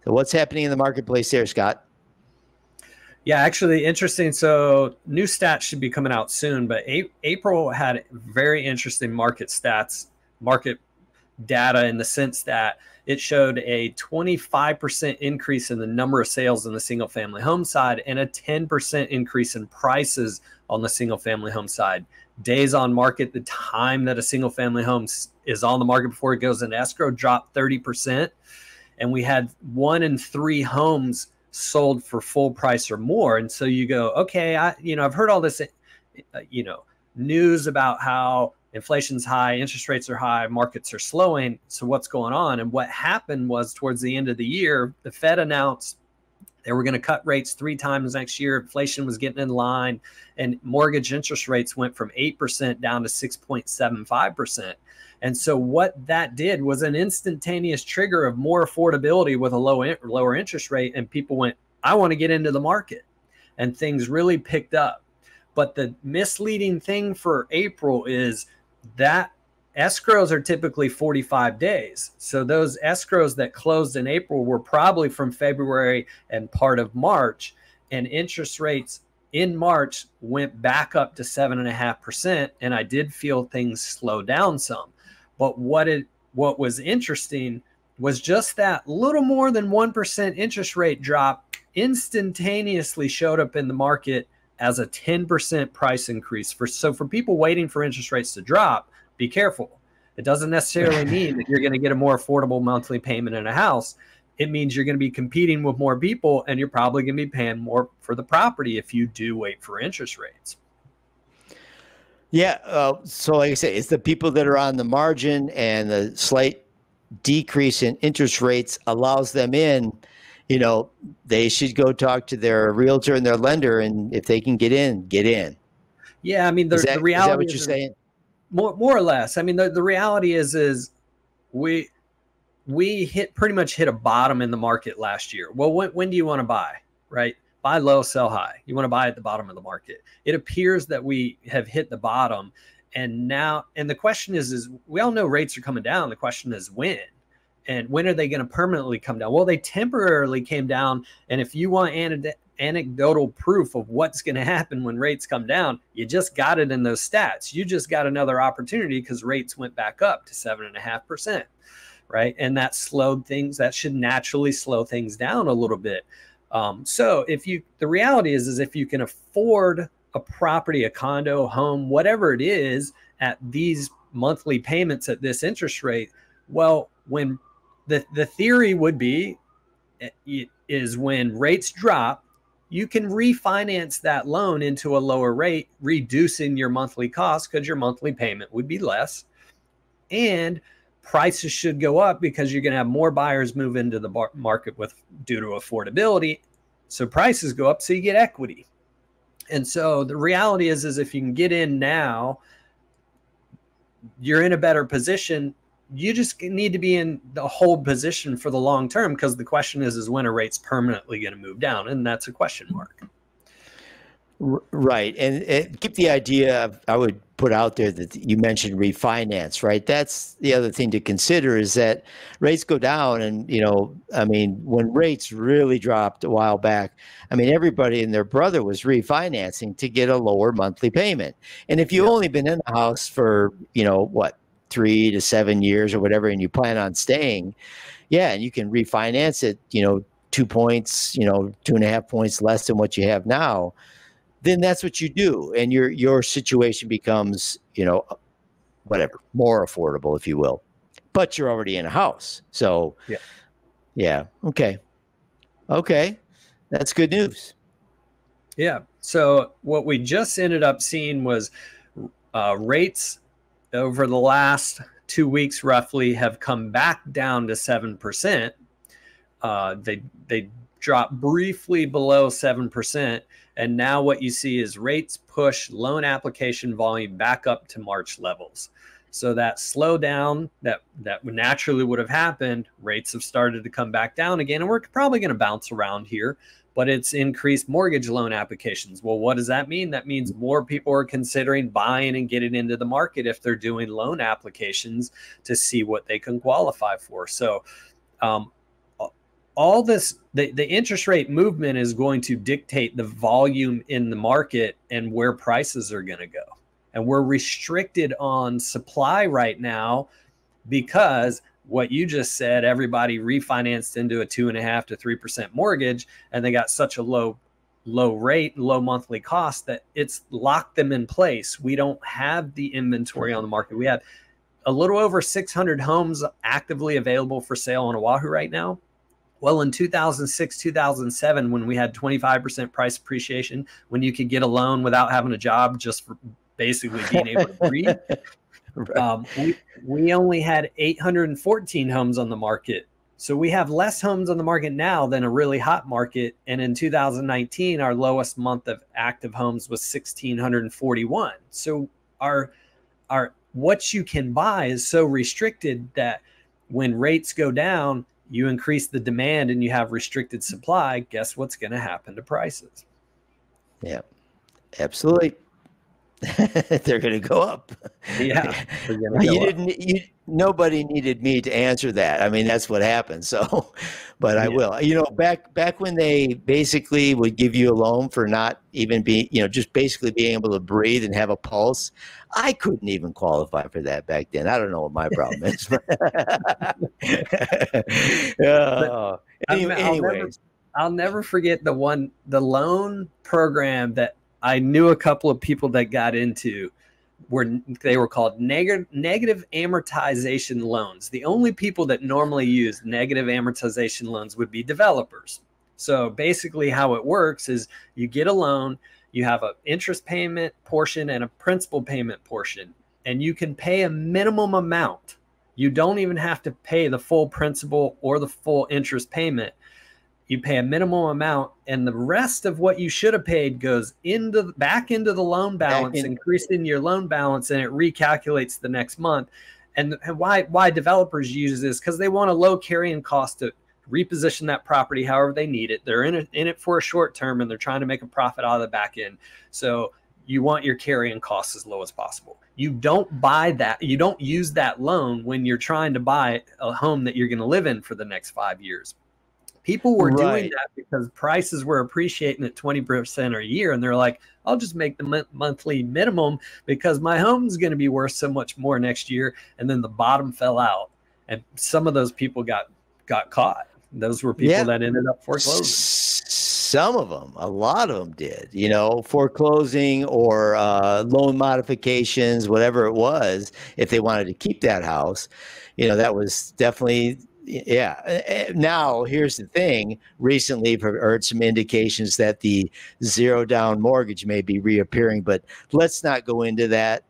So what's happening in the marketplace there, Scott? Yeah, actually interesting. So new stats should be coming out soon, but April had very interesting market stats, market data, in the sense that it showed a 25% increase in the number of sales in the single family home side and a 10% increase in prices on the single family home side. Days on market, the time that a single family home is on the market before it goes into escrow, dropped 30%. And we had 1 in 3 homes sold for full price or more. And so you go, okay, I've heard all this, news about how inflation's high, interest rates are high, markets are slowing. So what's going on? And what happened was, towards the end of the year, the Fed announced they were going to cut rates 3 times next year. Inflation was getting in line, and mortgage interest rates went from 8% down to 6.75%. And so what that did was an instantaneous trigger of more affordability with a lower interest rate. And people went, I want to get into the market. And things really picked up. But the misleading thing for April is that escrows are typically 45 days. So those escrows that closed in April were probably from February and part of March. And interest rates in March went back up to 7.5%. And I did feel things slow down some. But what was interesting was just that little more than 1% interest rate drop instantaneously showed up in the market as a 10% price increase. So for people waiting for interest rates to drop, be careful. It doesn't necessarily mean that you're going to get a more affordable monthly payment in a house. It means you're going to be competing with more people, and you're probably going to be paying more for the property if you do wait for interest rates. Yeah. So like I say, it's the people that are on the margin, and the slight decrease in interest rates allows them in. They should go talk to their realtor and their lender, and if they can get in, get in. Yeah. I mean, the reality is that what you're saying? More or less. I mean, the reality is we pretty much hit a bottom in the market last year. Well, when do you want to buy, right? Buy low, sell high. You want to buy at the bottom of the market. It appears that we have hit the bottom. And the question is we all know rates are coming down. The question is when. And when are they going to permanently come down? Well, they temporarily came down. And if you want anecdotal proof of what's going to happen when rates come down, you just got it in those stats. You just got another opportunity because rates went back up to 7.5%, right? And that slowed things. That should naturally slow things down a little bit. So the reality is if you can afford a property, a condo, home, whatever it is, at these monthly payments at this interest rate, well, when the theory would be is when rates drop, you can refinance that loan into a lower rate, reducing your monthly cost because your monthly payment would be less. And prices should go up because you're going to have more buyers move into the market due to affordability. So prices go up, so you get equity. And so the reality is if you can get in now, you're in a better position. You just need to be in the hold position for the long term, because the question is when are rates permanently going to move down? And that's a question mark. Right. And keep the idea of, I would put out there that you mentioned refinance, right? That's the other thing to consider, is that rates go down. And, when rates really dropped a while back, everybody and their brother was refinancing to get a lower monthly payment. And if you've only been in the house for, 3 to 7 years or whatever, and you plan on staying, and you can refinance it, 2 points, 2.5 points less than what you have now, then that's what you do. And your situation becomes, more affordable, if you will, but you're already in a house. So yeah. Okay. That's good news. Yeah. So what we just ended up seeing was rates over the last 2 weeks roughly have come back down to 7%. They dropped briefly below 7%. And now what you see is rates push loan application volume back up to March levels. So that slowdown that naturally would have happened, rates have started to come back down again. And we're probably going to bounce around here, but it's increased mortgage loan applications. Well, what does that mean? That means more people are considering buying and getting into the market if they're doing loan applications to see what they can qualify for. So all this, the interest rate movement is going to dictate the volume in the market and where prices are going to go. And we're restricted on supply right now because what you just said, everybody refinanced into a 2.5% to 3% mortgage, and they got such a low rate, low monthly cost that it's locked them in place. We don't have the inventory on the market. We have a little over 600 homes actively available for sale on Oahu right now. Well, in 2006, 2007, when we had 25% price appreciation, when you could get a loan without having a job, just for basically being able to breathe, right. We only had 814 homes on the market. So we have less homes on the market now than a really hot market. And in 2019, our lowest month of active homes was 1,641. So our what you can buy is so restricted that when rates go down, you increase the demand and you have restricted supply. Guess what's going to happen to prices? Yeah, absolutely. They're going to go up. Yeah, nobody needed me to answer that. I mean, that's what happened. So, but I will. You know, back when they basically would give you a loan for not even being, just basically being able to breathe and have a pulse, I couldn't even qualify for that back then. I don't know what my problem is. Anyways, I'll never forget the loan program that I knew a couple of people that got into. They were called negative amortization loans. The only people that normally use negative amortization loans would be developers. So basically how it works is you get a loan, you have an interest payment portion and a principal payment portion, and you can pay a minimum amount. You don't even have to pay the full principal or the full interest payment. You pay a minimum amount, and the rest of what you should have paid goes back into the loan balance, increasing your loan balance, and it recalculates the next month. And why developers use this? Because they want a low carrying cost to reposition that property however they need it. They're in it for a short term, and they're trying to make a profit out of the back end. So you want your carrying costs as low as possible. You don't buy that. You don't use that loan when you're trying to buy a home that you're going to live in for the next 5 years. People were doing that because prices were appreciating at 20% a year. And they're like, I'll just make the monthly minimum because my home's going to be worth so much more next year. And then the bottom fell out. And some of those people got caught. Those were people that ended up foreclosing. Some of them, a lot of them did, foreclosing or loan modifications, whatever it was, if they wanted to keep that house, that was definitely. Yeah. Now, here's the thing. Recently, I've heard some indications that the zero down mortgage may be reappearing, but let's not go into that.